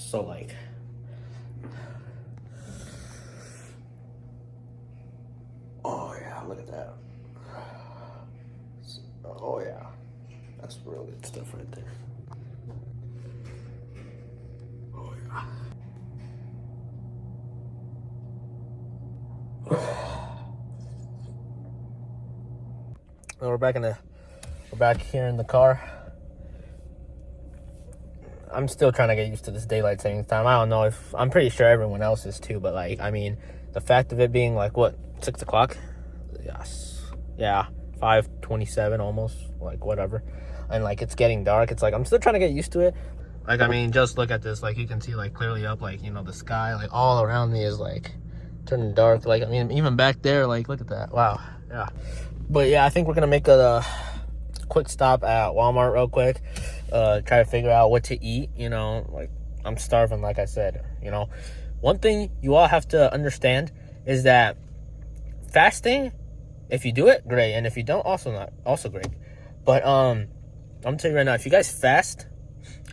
So like, oh yeah, look at that. Oh yeah, that's real good stuff right there. Oh yeah. We're back here in the car. I'm still trying to get used to this daylight savings time. I don't know if I'm pretty sure everyone else is too, but like, I mean, the fact of it being like what 6 o'clock, yes, yeah, 5:27 almost, like whatever, and like it's getting dark. It's like I'm still trying to get used to it. Like, I mean, just look at this. Like, you can see like clearly up, like, you know, the sky, like all around me is like turning dark. Like, I mean, even back there, like, look at that. Wow, yeah. But yeah, I think we're gonna make a quick stop at Walmart real quick. Try to figure out what to eat. You know, like, I'm starving, like I said. You know, one thing you all have to understand is that fasting, if you do it, great, and if you don't, also great. But I'm gonna tell you right now, if you guys fast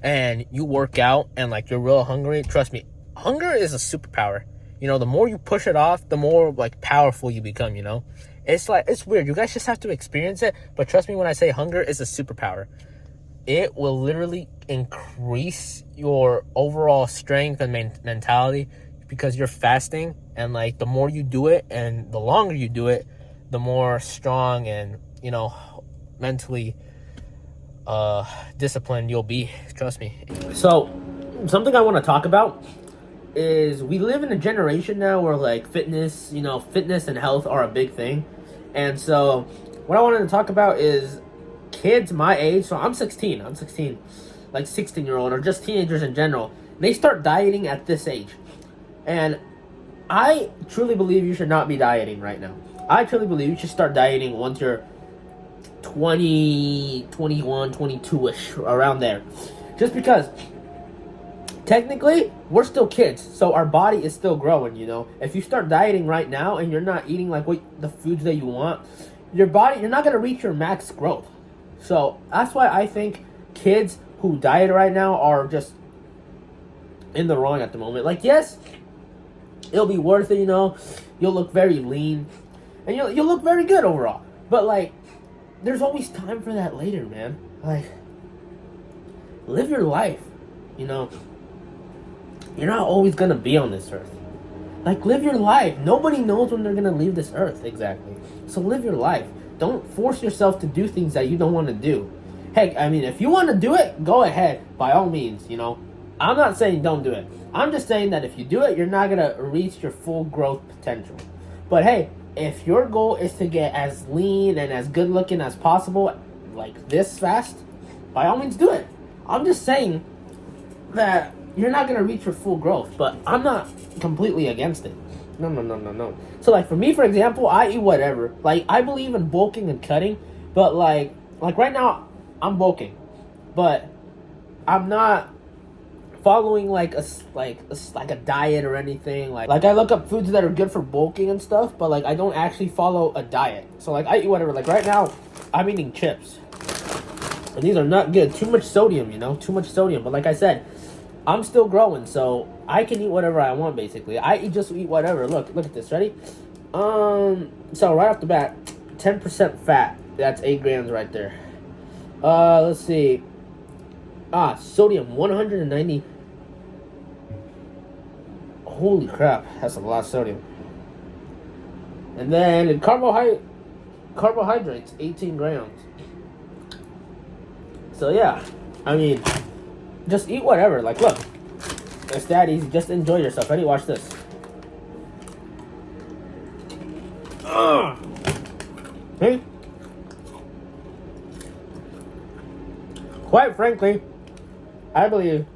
and you work out and like you're real hungry, trust me, hunger is a superpower. You know, the more you push it off, the more like powerful you become. You know, it's like, it's weird. You guys just have to experience it. But trust me when I say hunger is a superpower. It will literally increase your overall strength and mentality because you're fasting. And like, the more you do it and the longer you do it, the more strong and, you know, mentally disciplined you'll be. Trust me. So something I want to talk about is we live in a generation now where like fitness and health are a big thing. And so what I wanted to talk about is kids my age. So I'm 16, like 16-year-old or just teenagers in general. They start dieting at this age. And I truly believe you should not be dieting right now. I truly believe you should start dieting once you're 20, 21, 22-ish, around there. Just because technically we're still kids, so our body is still growing. You know, if you start dieting right now and you're not eating like what the foods that you want, your body, you're not going to reach your max growth. So that's why I think kids who diet right now are just in the wrong at the moment. Like, yes, it'll be worth it, you know, you'll look very lean and you'll look very good overall, but like, there's always time for that later, man. Like, live your life. You know, you're not always gonna be on this earth. Like, live your life. Nobody knows when they're gonna leave this earth exactly. So live your life. Don't force yourself to do things that you don't want to do. Heck, I mean, if you want to do it, go ahead, by all means. You know, I'm not saying don't do it. I'm just saying that if you do it, you're not gonna reach your full growth potential. But hey, if your goal is to get as lean and as good looking as possible, like this fast, by all means do it. I'm just saying that you're not going to reach your full growth, but I'm not completely against it. No. So like, for me, for example, I eat whatever. Like, I believe in bulking and cutting, but like right now I'm bulking, but I'm not following like a diet or anything. Like I look up foods that are good for bulking and stuff, but like I don't actually follow a diet. So like, I eat whatever. Like right now I'm eating chips, and these are not good. Too much sodium, you know, too much sodium. But like I said, I'm still growing, so I can eat whatever I want, basically. I just eat whatever. Look at this. Ready? So right off the bat, 10% fat. That's 8 grams right there. Let's see. Sodium, 190. Holy crap, that's a lot of sodium. And then in carbohydrates, 18 grams. So yeah, I mean, just eat whatever. Like, look, it's that easy. Just enjoy yourself. Ready? Watch this. Hey? Quite frankly, I believe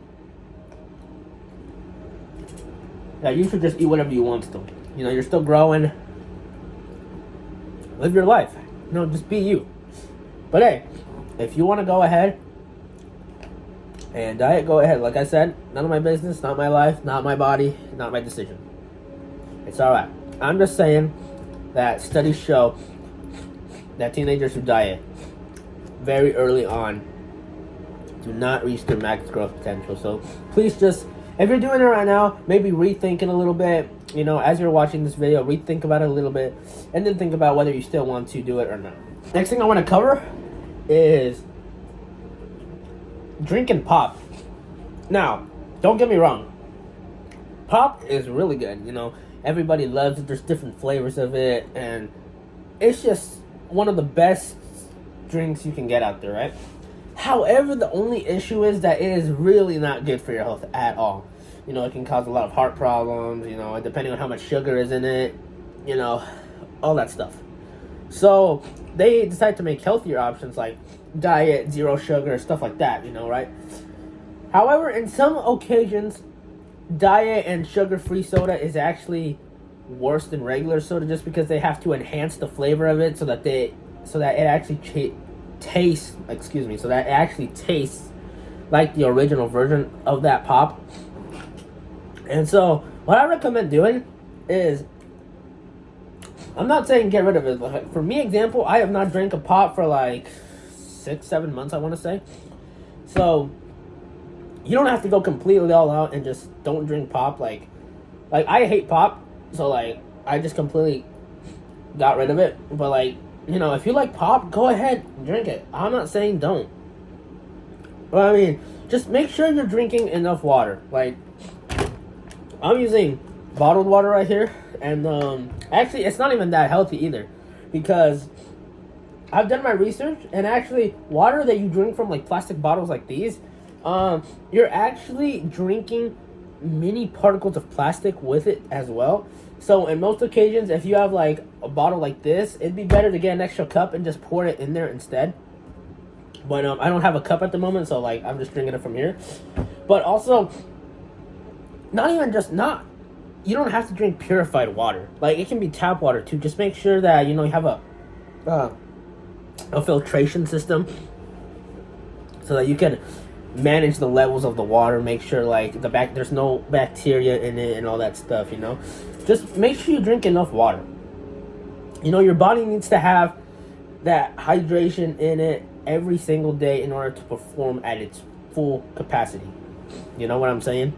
that you should just eat whatever you want still. You know, you're still growing. Live your life. You know, just be you. But hey, if you want to go ahead and diet, go ahead. Like I said, none of my business, not my life, not my body, not my decision. It's alright. I'm just saying that studies show that teenagers who diet very early on do not reach their max growth potential. So please just if you're doing it right now, maybe rethink it a little bit. You know, as you're watching this video, rethink about it a little bit, and then think about whether you still want to do it or not. Next thing I want to cover is drinking pop. Now, don't get me wrong. Pop is really good, you know. Everybody loves it. There's different flavors of it, and it's just one of the best drinks you can get out there, right? However, the only issue is that it is really not good for your health at all. You know, it can cause a lot of heart problems, you know, depending on how much sugar is in it, you know, all that stuff. So, they decide to make healthier options like diet, zero sugar, stuff like that, you know, right? However, in some occasions, diet and sugar-free soda is actually worse than regular soda just because they have to enhance the flavor of it so that it actually tastes like the original version of that pop. And so, what I recommend doing is, I'm not saying get rid of it, but for me, example, I have not drank a pop for like 6-7 months, I want to say. So, you don't have to go completely all out and just don't drink pop. Like I hate pop, so like I just completely got rid of it. But like, you know, if you like pop, go ahead and drink it. I'm not saying don't. But I mean, just make sure you're drinking enough water. Like, I'm using bottled water right here, and actually it's not even that healthy either, because I've done my research, and actually water that you drink from like plastic bottles like these, you're actually drinking mini particles of plastic with it as well. So in most occasions, if you have like a bottle like this, it'd be better to get an extra cup and just pour it in there instead. But I don't have a cup at the moment, so like I'm just drinking it from here. But also, you don't have to drink purified water. Like, it can be tap water too. Just make sure that, you know, you have a filtration system so that you can manage the levels of the water, make sure like there's no bacteria in it and all that stuff, you know. Just make sure you drink enough water. You know, your body needs to have that hydration in it every single day in order to perform at its full capacity. You know what I'm saying?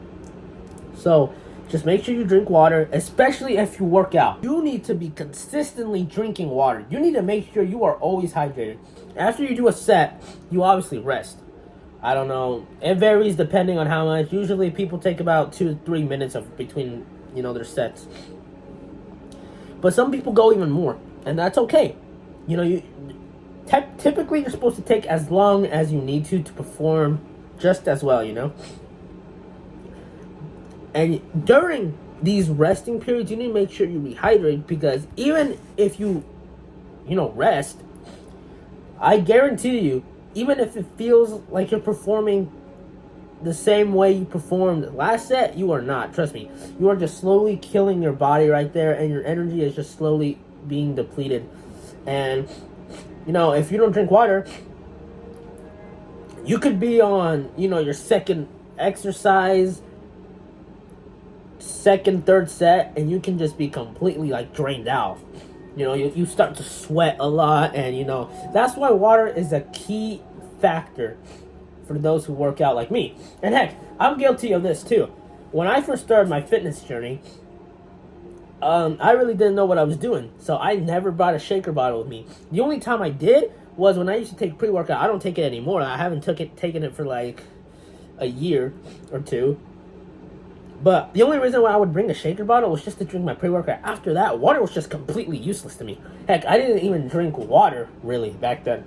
So just make sure you drink water, especially if you work out. You need to be consistently drinking water. You need to make sure you are always hydrated. After you do a set, you obviously rest. I don't know. It varies depending on how much. Usually people take about 2 to 3 minutes between, you know, their sets. But some people go even more, and that's okay. You know, typically you're supposed to take as long as you need to perform just as well, you know. And during these resting periods, you need to make sure you rehydrate, because even if you rest, I guarantee you, even if it feels like you're performing the same way you performed last set, you are not. Trust me. You are just slowly killing your body right there, and your energy is just slowly being depleted. And, you know, if you don't drink water, you could be on, you know, your second exercise, second, third set, and you can just be completely, like, drained out. You know, you start to sweat a lot, and, you know, that's why water is a key factor for those who work out like me. And heck, I'm guilty of this too. When I first started my fitness journey, I really didn't know what I was doing, so I never brought a shaker bottle with me. The only time I did was when I used to take pre-workout. I don't take it anymore. I haven't taken it for like a year or two. But the only reason why I would bring a shaker bottle was just to drink my pre-workout. After that, water was just completely useless to me. Heck, I didn't even drink water, really, back then.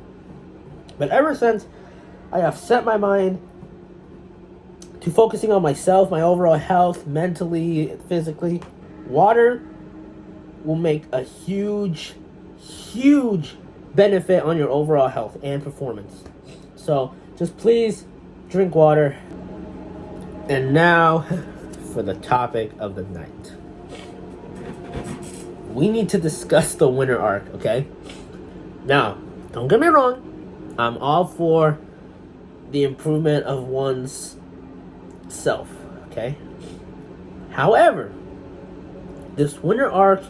But ever since I have set my mind to focusing on myself, my overall health, mentally, physically, water will make a huge, huge benefit on your overall health and performance. So, just please drink water. And now, for the topic of the night. We need to discuss the winter arc, okay? Now, don't get me wrong. I'm all for the improvement of one's self, okay? However, this winter arc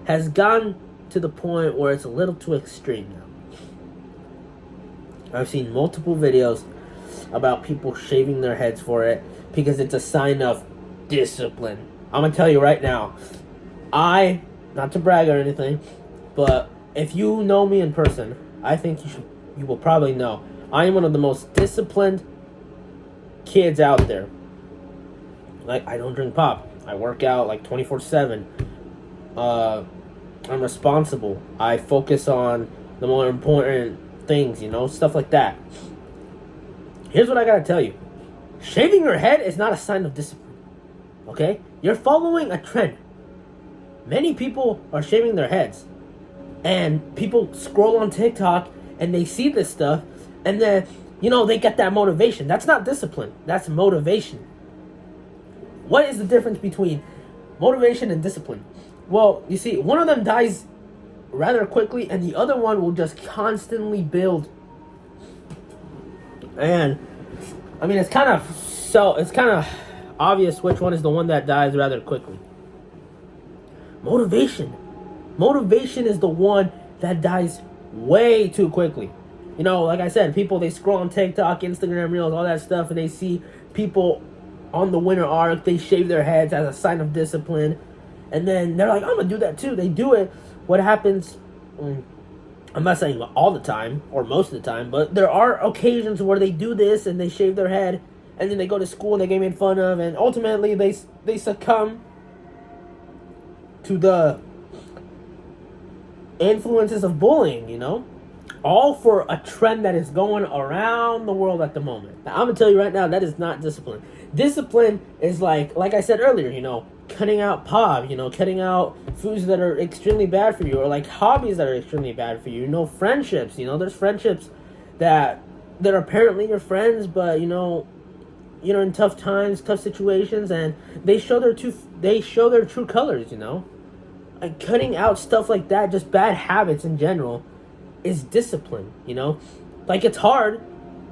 has gone to the point where it's a little too extreme now. I've seen multiple videos about people shaving their heads for it because it's a sign of discipline. I'm gonna tell you right now. Not to brag or anything, but if you know me in person, I think you will probably know I am one of the most disciplined kids out there. Like, I don't drink pop. I work out like 24/7. I'm responsible. I focus on the more important things, stuff like that. Here's what I gotta tell you. Shaving your head is not a sign of discipline. Okay? You're following a trend. Many people are shaving their heads. And people scroll on TikTok and they see this stuff and then, they get that motivation. That's not discipline. That's motivation. What is the difference between motivation and discipline? Well, you see, one of them dies rather quickly and the other one will just constantly build. And it's kind of obvious which one is the one that dies rather quickly. Motivation is the one that dies way too quickly. Like I said, people, they scroll on TikTok, Instagram Reels, all that stuff, and they see people on the winter arc, they shave their heads as a sign of discipline. And then they're like, I'm going to do that too. They do it. What happens, I'm not saying all the time or most of the time, but there are occasions where they do this and they shave their head and then they go to school and they get made fun of, and ultimately they succumb to the influences of bullying, all for a trend that is going around the world at the moment. Now, I'm gonna tell you right now, that is not discipline. Discipline is like I said earlier, cutting out pop, cutting out foods that are extremely bad for you, or like hobbies that are extremely bad for you. Friendships, there's friendships that are apparently your friends, but you're in tough times, tough situations, and they show their true colors, And cutting out stuff like that, just bad habits in general, is discipline, Like, it's hard,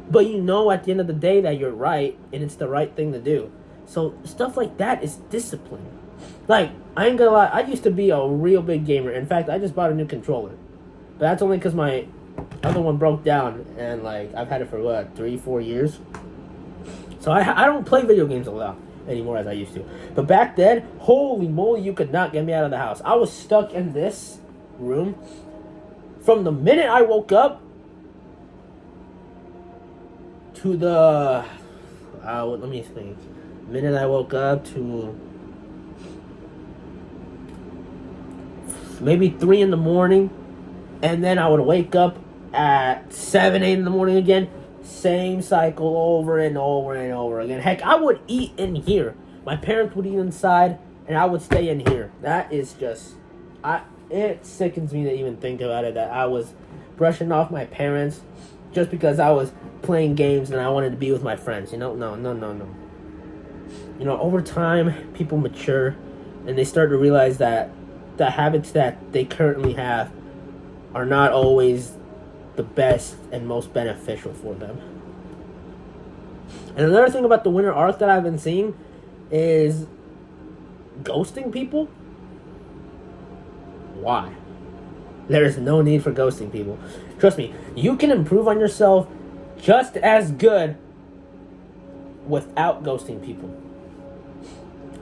but at the end of the day that you're right, and it's the right thing to do. So stuff like that is discipline. Like, I ain't gonna lie, I used to be a real big gamer. In fact, I just bought a new controller. But that's only because my other one broke down, and I've had it for 3-4 years. So I don't play video games a lot anymore as I used to. But back then, holy moly, you could not get me out of the house. I was stuck in this room from the minute I woke up to the let me think. The minute I woke up to maybe 3 in the morning, and then I would wake up at 7, 8 in the morning again. Same cycle over and over and over again. Heck, I would eat in here. My parents would eat inside, and I would stay in here. That is just, it sickens me to even think about it, that I was brushing off my parents just because I was playing games and I wanted to be with my friends. No. Over time, people mature, and they start to realize that the habits that they currently have are not always the best and most beneficial for them. And another thing about the winter arc that I've been seeing is ghosting people. Why? There is no need for ghosting people. Trust me, you can improve on yourself just as good without ghosting people.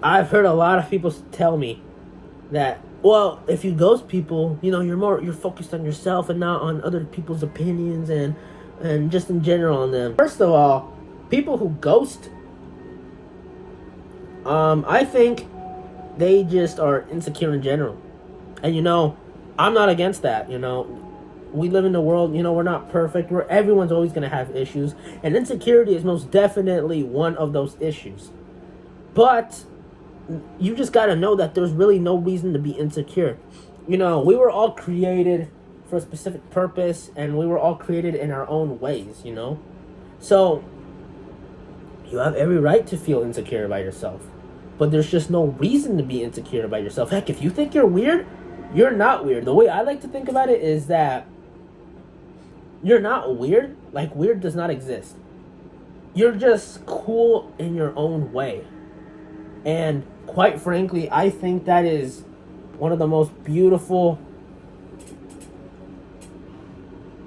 I've heard a lot of people tell me that, well, if you ghost people, you're focused on yourself and not on other people's opinions and just in general on them. First of all, people who ghost, I think they just are insecure in general. And I'm not against that. We live in the world, we're not perfect. Everyone's always going to have issues, and insecurity is most definitely one of those issues. But you just got to know that there's really no reason to be insecure. We were all created for a specific purpose, and we were all created in our own ways, So you have every right to feel insecure about yourself. But there's just no reason to be insecure about yourself. Heck, if you think you're weird, you're not weird. The way I like to think about it is that you're not weird. Like, weird does not exist. You're just cool in your own way. And quite frankly, I think that is one of the most beautiful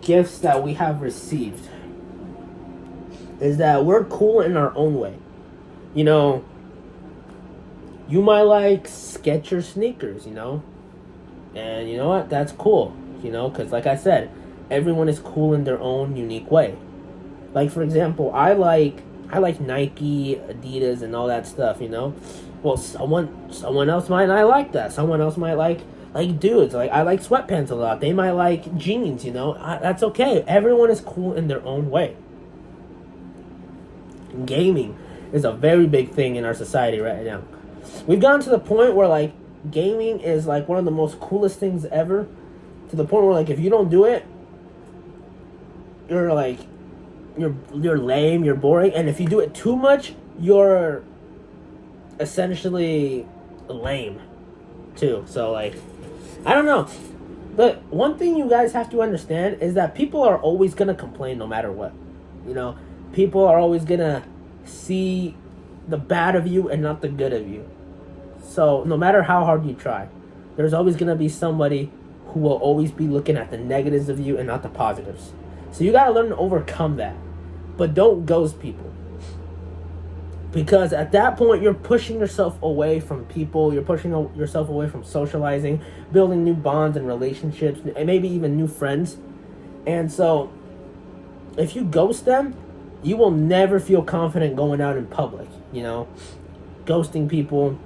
gifts that we have received. Is that we're cool in our own way. You might like Skechers sneakers, you know? And you know what? That's cool, you know? Because like I said, everyone is cool in their own unique way. Like, for example, I like Nike, Adidas, and all that stuff, you know? Well, someone else might not like that. Someone else might like dudes. Like, I like sweatpants a lot. They might like jeans, you know? That's okay. Everyone is cool in their own way. Gaming is a very big thing in our society right now. We've gotten to the point where, like, gaming is, like, one of the most coolest things ever. To the point where, like, if you don't do it, you're, like, you're lame, you're boring. And if you do it too much, you're essentially lame, too. So, like, I don't know. But one thing you guys have to understand is that people are always going to complain no matter what. You know, people are always going to see the bad of you and not the good of you. So no matter how hard you try, there's always going to be somebody who will always be looking at the negatives of you and not the positives. So you got to learn to overcome that. But don't ghost people. Because at that point, you're pushing yourself away from people. You're pushing yourself away from socializing, building new bonds and relationships, and maybe even new friends. And so, if you ghost them, you will never feel confident going out in public, you know? Ghosting people,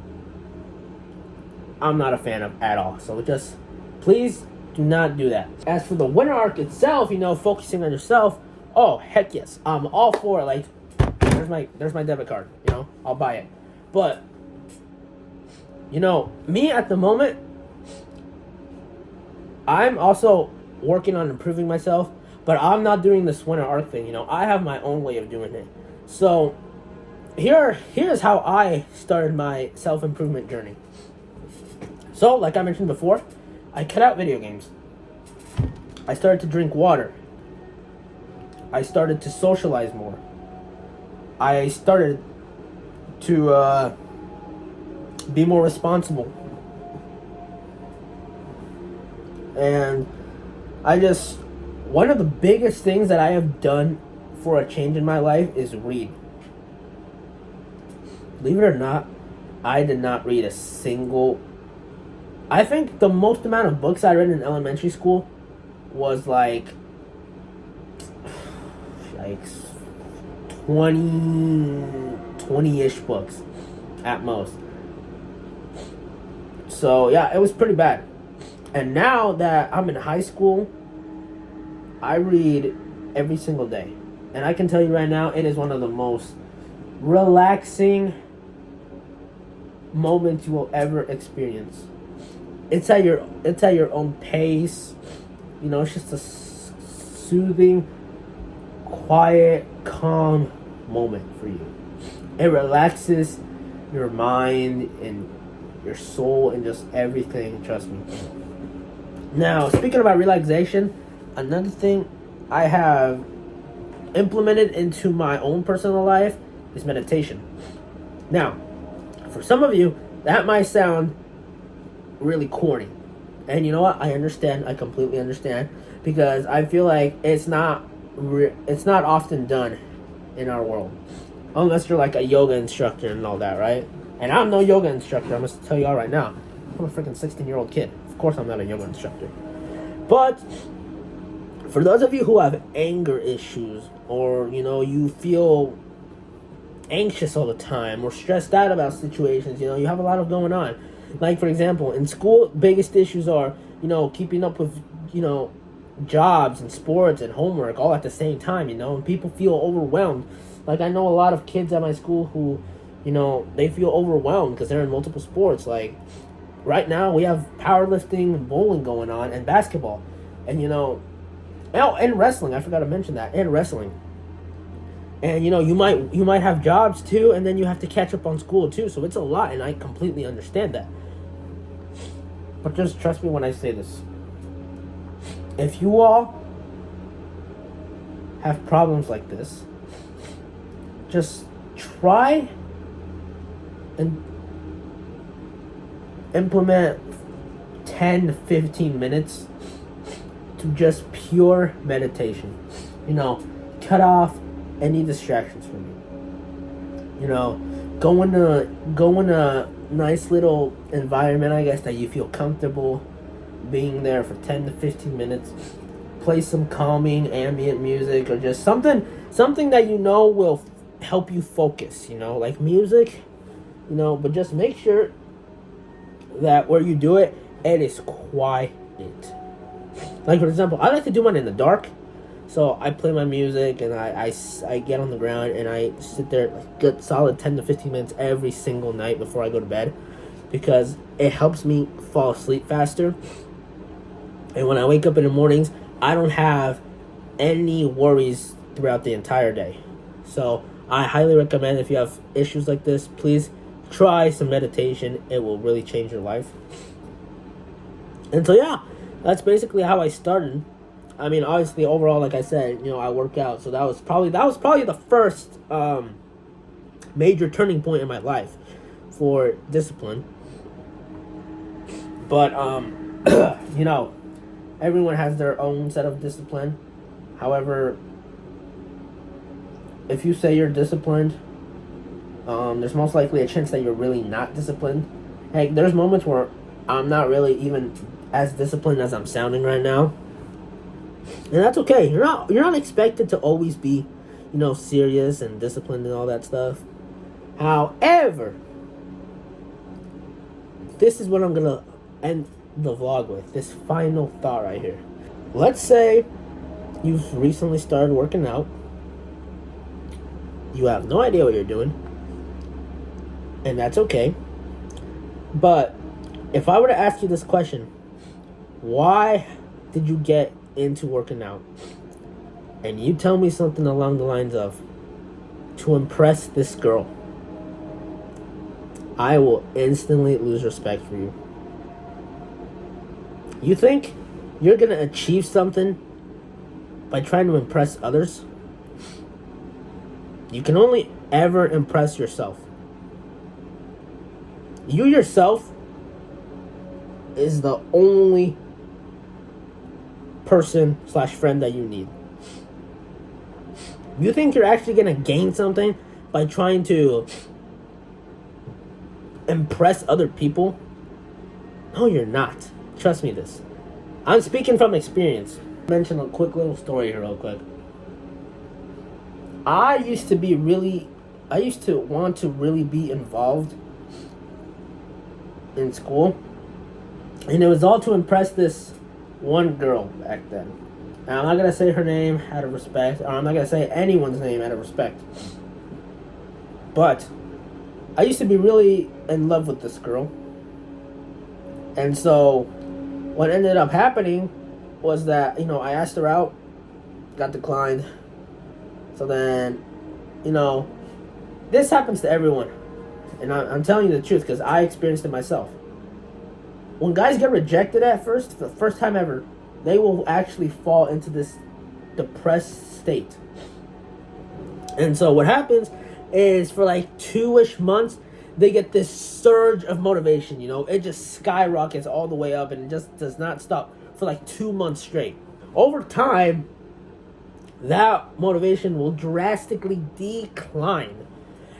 I'm not a fan of at all. So just, please do not do that. As for the winter arc itself, you know, focusing on yourself, oh, heck yes. I'm all for it. Like, there's my debit card, you know? I'll buy it. But, you know, me at the moment, I'm also working on improving myself. But I'm not doing this winter arc thing, you know. I have my own way of doing it. So, here's how I started my self-improvement journey. So, like I mentioned before, I cut out video games. I started to drink water. I started to socialize more. I started to be more responsible. And one of the biggest things that I have done for a change in my life is read. Believe it or not, I did not read a single... I think the most amount of books I read in elementary school was like 20-ish books at most. So yeah, it was pretty bad. And now that I'm in high school, I read every single day. And I can tell you right now, it is one of the most relaxing moments you will ever experience. It's at your own pace. You know, it's just a soothing, quiet, calm moment for you. It relaxes your mind and your soul and just everything, trust me. Now, speaking about relaxation, another thing I have implemented into my own personal life is meditation. Now, for some of you, that might sound really corny. And you know what? I understand. I completely understand. Because I feel like it's not often done in our world. Unless you're like a yoga instructor and all that, right? And I'm no yoga instructor. I'm going to tell you all right now. I'm a freaking 16-year-old kid. Of course I'm not a yoga instructor. But for those of you who have anger issues, or, you know, you feel anxious all the time or stressed out about situations, you know, you have a lot of going on. Like, for example, in school, biggest issues are, you know, keeping up with, you know, jobs and sports and homework all at the same time, you know, and people feel overwhelmed. Like, I know a lot of kids at my school who, you know, they feel overwhelmed because they're in multiple sports. Like, right now we have powerlifting and bowling going on and basketball. And, you know, and wrestling. I forgot to mention that. And wrestling. And, you know, you might have jobs too, and then you have to catch up on school too. So it's a lot, and I completely understand that. But just trust me when I say this. If you all have problems like this, just try and implement 10 to 15 minutes to just pure meditation. You know, cut off any distractions from you. You know, go in a nice little environment, I guess, that you feel comfortable being there for 10 to 15 minutes. Play some calming ambient music, or just something that you know will help you focus, like music, but just make sure that where you do it, it is quiet. Like, for example, I like to do mine in the dark. So I play my music, and I get on the ground, and I sit there like good solid 10 to 15 minutes every single night before I go to bed, because it helps me fall asleep faster. And when I wake up in the mornings, I don't have any worries throughout the entire day. So I highly recommend, if you have issues like this, please try some meditation. It will really change your life. And so yeah, that's basically how I started. I mean, obviously, overall, like I said, I work out. So that was probably the first major turning point in my life for discipline. But everyone has their own set of discipline. However, if you say you're disciplined, there's most likely a chance that you're really not disciplined. Hey, there's moments where I'm not really even as disciplined as I'm sounding right now. And that's okay. You're not expected to always be, serious and disciplined and all that stuff. However, this is what I'm gonna end the vlog with. This final thought right here. Let's say you've recently started working out. You have no idea what you're doing. And that's okay. But if I were to ask you this question, why did you get into working out? And you tell me something along the lines of, to impress this girl, I will instantly lose respect for you. You think you're going to achieve something by trying to impress others? You can only ever impress yourself. You yourself is the only person / friend that you need. You think you're actually going to gain something by trying to impress other people? No, you're not. Trust me this. I'm speaking from experience. I'll mention a quick little story here real quick. I used to want to really be involved in school. And it was all to impress this one girl back then. And I'm not going to say her name out of respect, or I'm not going to say anyone's name out of respect. But I used to be really in love with this girl. And so what ended up happening was that, I asked her out, got declined. So then, this happens to everyone. And I'm telling you the truth because I experienced it myself. When guys get rejected at first, for the first time ever, they will actually fall into this depressed state. And so what happens is, for like 2-ish months, they get this surge of motivation, It just skyrockets all the way up, and it just does not stop for like 2 months straight. Over time, that motivation will drastically decline.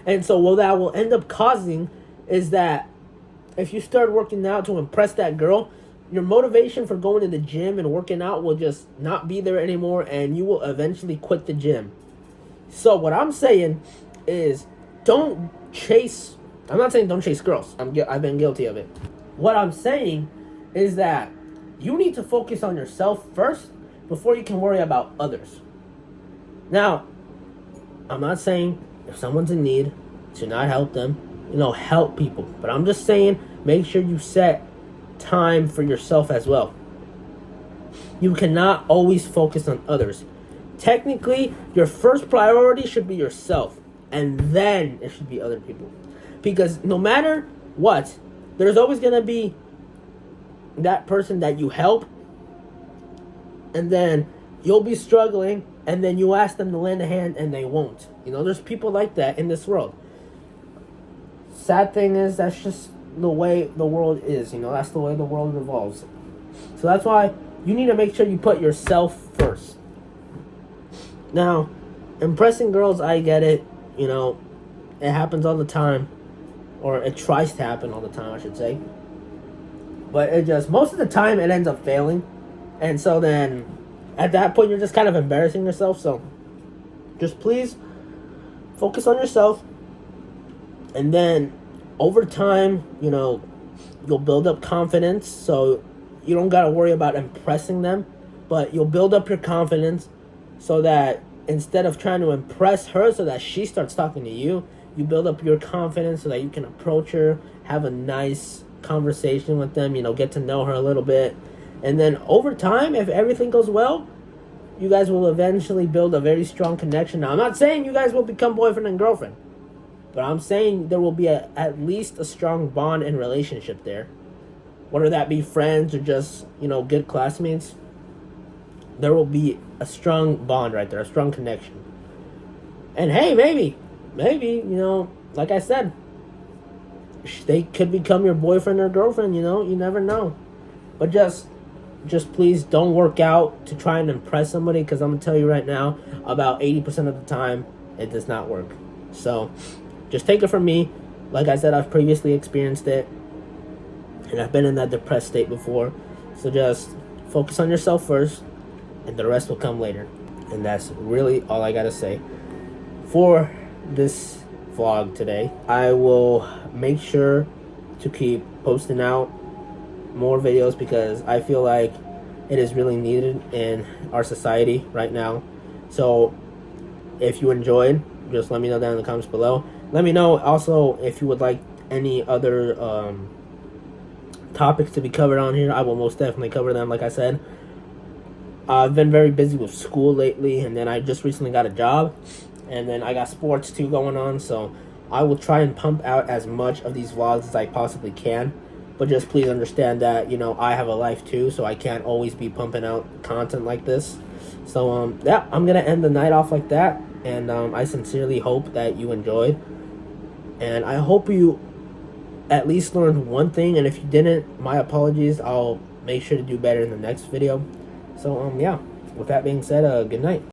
And so what that will end up causing is that if you start working out to impress that girl, your motivation for going to the gym and working out will just not be there anymore, and you will eventually quit the gym. So what I'm saying is, I'm not saying don't chase girls. I've been guilty of it. What I'm saying is that you need to focus on yourself first before you can worry about others. Now, I'm not saying if someone's in need to not help them, help people. But I'm just saying, make sure you set time for yourself as well. You cannot always focus on others. Technically, your first priority should be yourself, and then it should be other people. Because no matter what, there's always going to be that person that you help, and then you'll be struggling, and then you ask them to lend a hand, and they won't. There's people like that in this world. Sad thing is, that's just the way the world is. That's the way the world revolves. So that's why you need to make sure you put yourself first. Now, impressing girls, I get it. it happens all the time, or it tries to happen all the time, I should say. But it just, most of the time, it ends up failing. And so then, at that point, you're just kind of embarrassing yourself. So, just please focus on yourself. And then, over time, you know, you'll build up confidence. So, you don't got to worry about impressing them. But you'll build up your confidence so that instead of trying to impress her so that she starts talking to you, you build up your confidence so that you can approach her, have a nice conversation with them, you know, get to know her a little bit. And then over time, if everything goes well, you guys will eventually build a very strong connection. Now, I'm not saying you guys will become boyfriend and girlfriend, but I'm saying there will be at least a strong bond and relationship there. Whether that be friends or just, you know, good classmates, there will be a strong bond right there, a strong connection. And hey, maybe, you know, like I said, they could become your boyfriend or girlfriend, you know, you never know. But just please don't work out to try and impress somebody, because I'm going to tell you right now, about 80% of the time, it does not work. So, just take it from me. Like I said, I've previously experienced it, and I've been in that depressed state before. So just focus on yourself first, and the rest will come later. And that's really all I got to say for this vlog today. I will make sure to keep posting out more videos because I feel like it is really needed in our society right now. So if you enjoyed, just let me know down in the comments below. Let me know also if you would like any other topics to be covered on here. I will most definitely cover them. Like I said, I've been very busy with school lately, and then I just recently got a job, and then I got sports too going on, so I will try and pump out as much of these vlogs as I possibly can. But just please understand that, you know, I have a life too, so I can't always be pumping out content like this. So, yeah, I'm going to end the night off like that. And I sincerely hope that you enjoyed. And I hope you at least learned one thing. And if you didn't, my apologies. I'll make sure to do better in the next video. So, yeah, with that being said, good night.